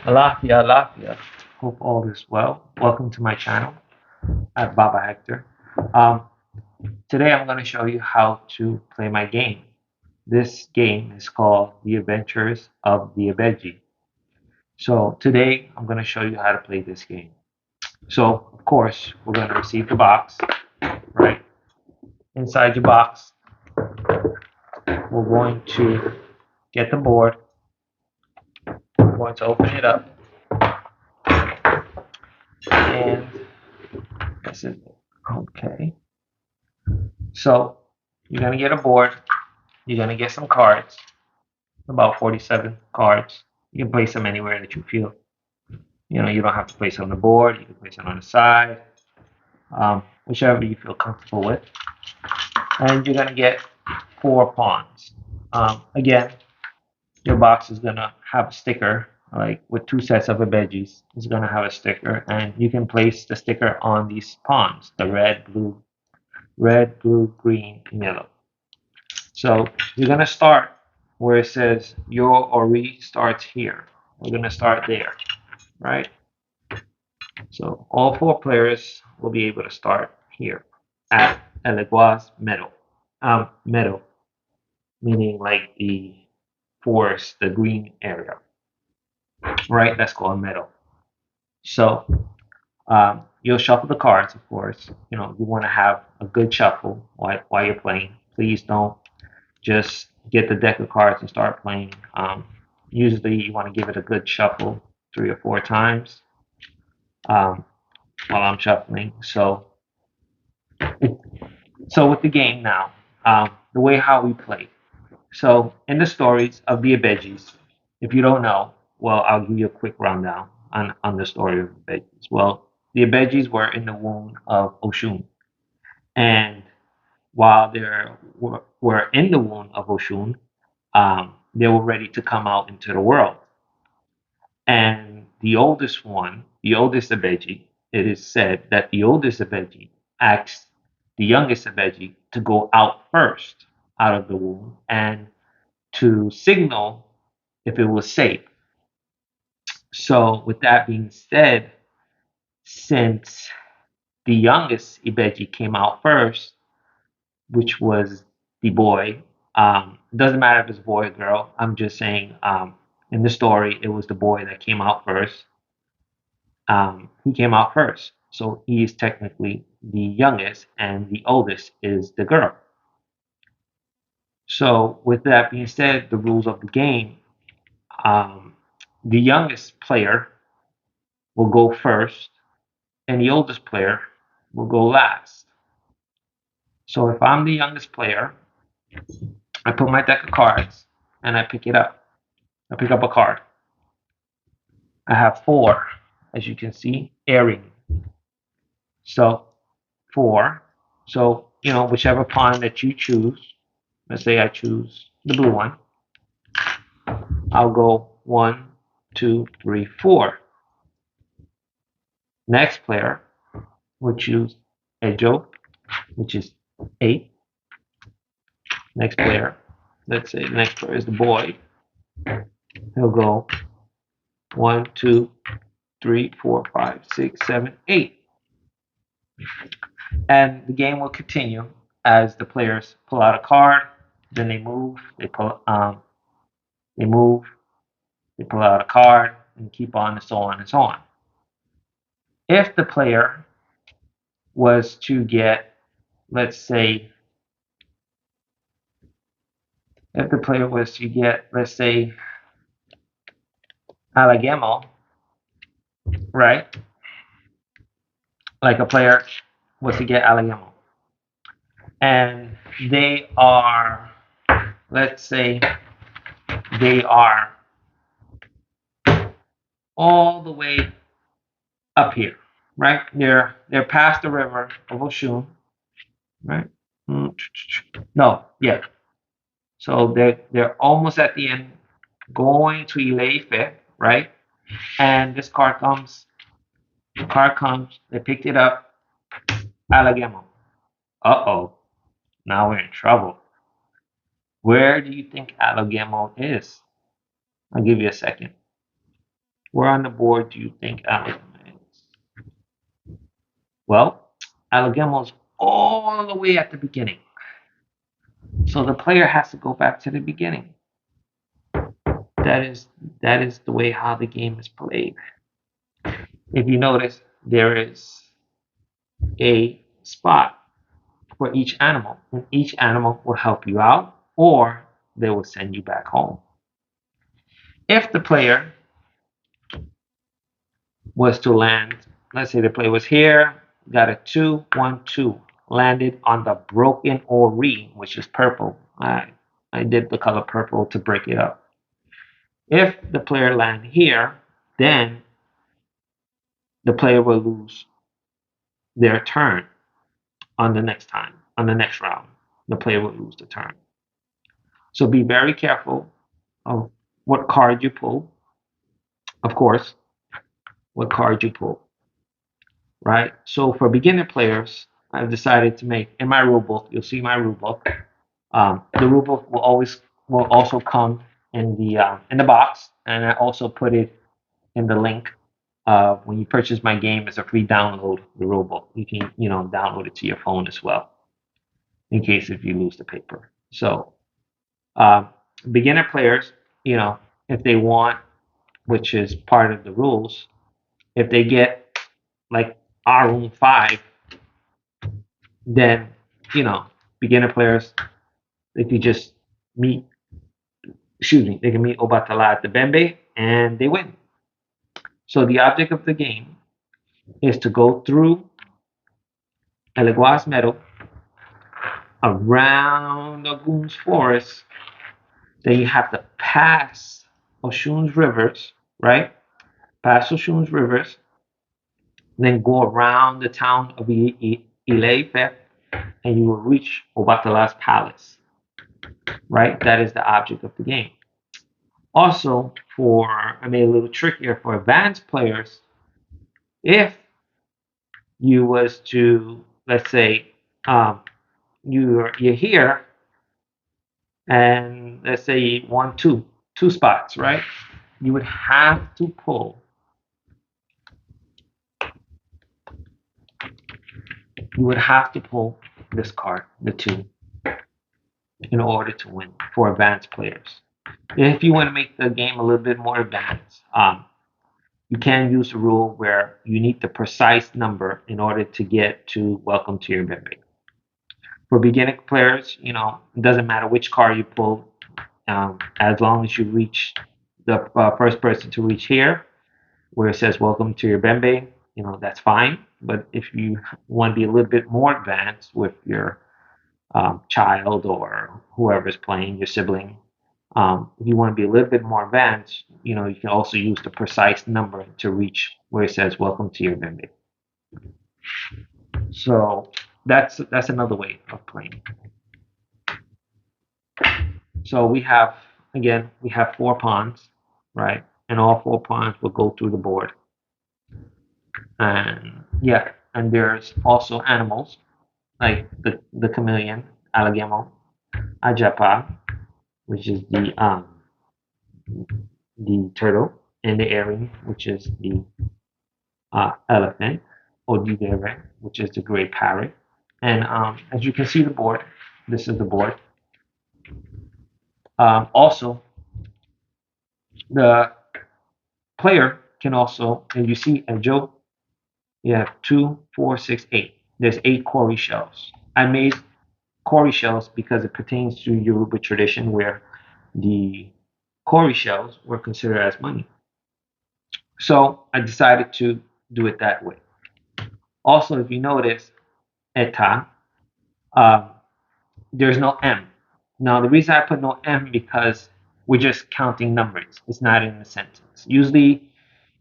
Alafia, Alafia. Hope all is well. Welcome to my channel at Baba Hector. Um, Today I'm going to show you how to play my game. This game is called The Adventures of the Ibeji. So today I'm going to show you how to play this game. So of course we're going to receive the box, right? Inside your box, we're going to get the board. We're going to open it up, and this is okay. So you're going to get a board. You're going to get some cards, about 47 cards. You can place them anywhere that you feel. You don't have to place it on the board. You can place it on the side, whichever you feel comfortable with. And you're going to get 4 pawns. Again, your box is going to have a sticker, like with 2 sets of Ibejis. It's going to have a sticker, and you can place the sticker on these pawns, the red, blue, green, and yellow. So you're going to start where it says your or we starts here. We're going to start there, right? So all 4 players will be able to start here at Elegua's Meadow. Meadow, meaning like the forest, the green area, right? That's called meadow. So you'll shuffle the cards, of course. You want to have a good shuffle while you're playing. Please don't just get the deck of cards and start playing. Usually you want to give it a good shuffle 3 or 4 times um, while I'm shuffling. So with the game now, the way how we play. So in the stories of the Ibejis, if you don't know, well, I'll give you a quick rundown on the story of the Ibejis. Well, the Ibejis were in the womb of Oshun, and while were in the womb of Oshun, they were ready to come out into the world. And the oldest one, the oldest Ibeji, it is said that the oldest Ibeji asked the youngest Ibeji to go out first out of the womb and to signal if it was safe. So, with that being said, since the youngest Ibeji came out first, which was the boy, it doesn't matter if it's boy or girl. I'm just saying, in the story, it was the boy that came out first. He came out first. So he is technically the youngest, and the oldest is the girl. So, with that being said, the rules of the game, um, the youngest player will go first, and the oldest player will go last. So, if I'm the youngest player, I put my deck of cards and I pick it up. I pick up a card. I have 4, as you can see, airing. So, 4. So, whichever pawn that you choose, let's say I choose the blue one, I'll go 1, 2, 3, 4. Next player will choose Ejo, which is 8. Next player, let's say the next player is the boy. He'll go 1, 2, 3, 4, 5, 6, 7, 8. And the game will continue as the players pull out a card, then they move, they pull out a card, and keep on and so on and so on. If the player was to get, let's say, if the player was to get, let's say, Alagemo, right? Like a player was to get Alagemo, and they are, let's say, they are all the way up here, right? They're past the river of Oshun, right? No, yeah. So they're almost at the end, going to Ileife, right? And this car comes. The car comes. They picked it up. Alagemo. Uh-oh. Now we're in trouble. Where do you think Alagemo is? I'll give you a second. Where on the board do you think Alabama is? Well, Alabama's all the way at the beginning. So the player has to go back to the beginning. That is that is the way how the game is played. If you notice, there is a spot for each animal, and each animal will help you out or they will send you back home. If the player was to land, let's say the player was here, got a 2-1-2, landed on the broken ori, which is purple. I did the color purple to break it up. If the player land here, then the player will lose their turn on the next time, on the next round. The player will lose the turn. So be very careful of what card you pull, of course, what card you pull, right? So for beginner players, I've decided to make in my rule book. You'll see my rule book. The rule book will also come in the box, and I also put it in the link. When you purchase my game, it's a free download. The rule book, you can download it to your phone as well, in case if you lose the paper. So uh, beginner players, if they want, which is part of the rules, if they get like our room 5, then you know beginner players, they could just meet excuse me they can meet Obatala at the Bembe and they win. So the object of the game is to go through Eleguas Meadow, around the Goons Forest, then you have to pass Oshun's rivers, right? Pass Oshun's rivers, then go around the town of Ileife, and you will reach Obatala's palace, right? That is the object of the game. Also, I made it a little trickier for advanced players. If you was to, let's say, you're here, and let's say you want two spots, right? You would have to pull. You would have to pull this card, the 2, in order to win for advanced players. If you want to make the game a little bit more advanced, you can use a rule where you need the precise number in order to get to Welcome to Your Bembe. For beginning players, it doesn't matter which card you pull, as long as you reach the first person to reach here, where it says Welcome to Your Bembe, that's fine. But if you want to be a little bit more advanced with your child or whoever's playing, your sibling, if you want to be a little bit more advanced, you can also use the precise number to reach where it says "Welcome to your Bembe." So that's another way of playing. So we have 4 pawns, right? And all 4 pawns will go through the board. And yeah, and there's also animals like the chameleon, Alagemo, Ajapa, which is the turtle, and the Aryan, which is the elephant, Odidere, which is the gray parrot. And as you can see the board, this is the board. Also, the player can also, and you see, and Joe, you have 2, 4, 6, 8. There's 8 Kori shells. I made Kori shells because it pertains to Yoruba tradition where the Kori shells were considered as money. So I decided to do it that way. Also, if you notice, eta, uh, there's no M. Now, the reason I put no M because we're just counting numbers. It's not in the sentence. Usually,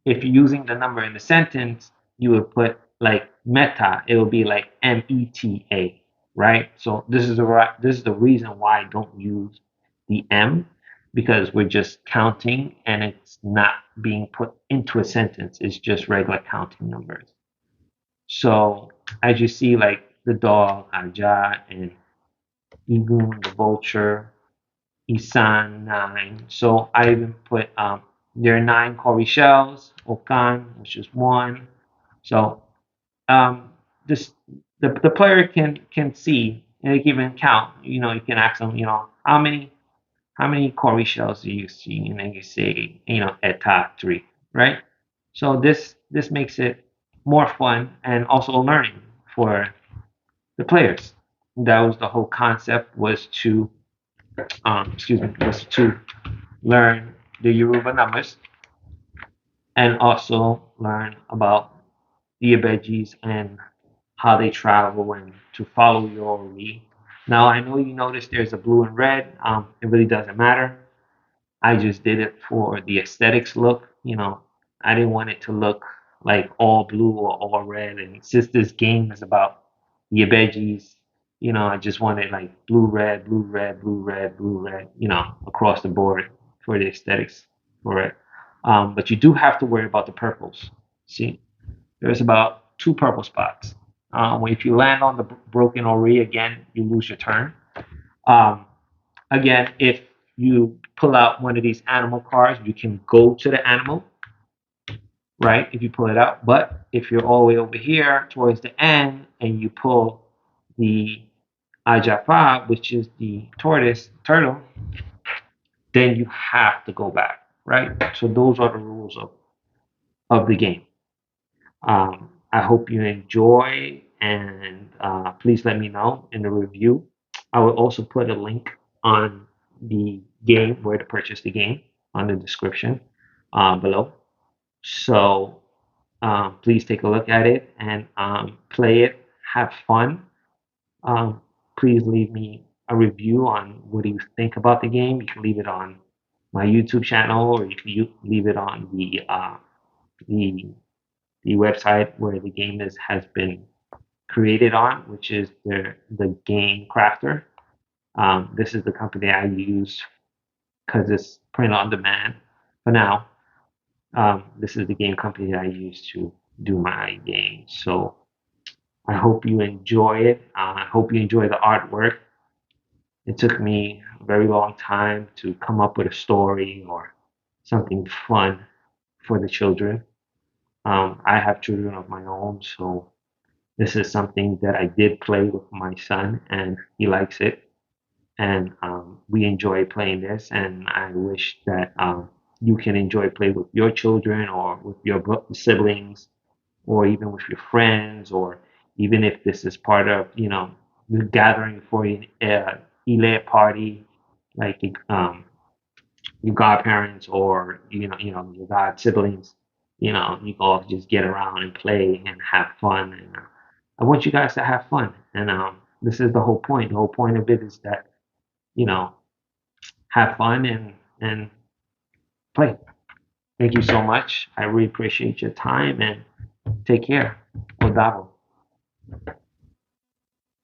if you're using the number in the sentence, you would put like meta. It will be like META, right? So this is the reason why I don't use the M, because we're just counting and it's not being put into a sentence. It's just regular counting numbers. So as you see, like the dog, Aja, and Igun, the vulture, Isan, 9. So I even put There are 9 cowrie shells, Okan, which is one. So um, this the player can see and they can even count. You can ask them, how many cowrie shells do you see, and then you say, at top three, right? So this makes it more fun and also learning for the players. That was the whole concept, was to was to learn the Yoruba numbers and also learn about the Ibejis and how they travel and to follow your lead. Now I know you noticed there's a blue and red. It really doesn't matter. I just did it for the aesthetics look. I didn't want it to look like all blue or all red. And since this game is about the Ibejis, I just wanted like blue, red, blue, red, blue, red, blue, red, across the board for the aesthetics for it. But you do have to worry about the purples. See, there's about 2 purple spots. If you land on the broken ori again, you lose your turn. Um, Again, if you pull out one of these animal cards, you can go to the animal, right? If you pull it out. But if you're all the way over here towards the end and you pull the Ajapa, which is the turtle, then you have to go back, right? So those are the rules of the game. I hope you enjoy, and please let me know in the review. I will also put a link on the game, where to purchase the game, on the description below. So please take a look at it and play it. Have fun. Um, Please leave me a review on what do you think about the game. You can leave it on my YouTube channel, or you can leave it on the the website where the game has been created on, which is the Game Crafter. This is the company I use because it's print on demand for now. This is the game company that I use to do my games. So I hope you enjoy it. I hope you enjoy the artwork. It took me a very long time to come up with a story or something fun for the children. I have children of my own, so this is something that I did play with my son, and he likes it. And we enjoy playing this. And I wish that you can enjoy play with your children or with your siblings, or even with your friends, or even if this is part of the gathering for an Ile party, like your godparents, or your god siblings. You all just get around and play and have fun. And I want you guys to have fun. And this is the whole point. The whole point of it is that you know have fun and play. Thank you so much. I really appreciate your time, and take care. Odavo.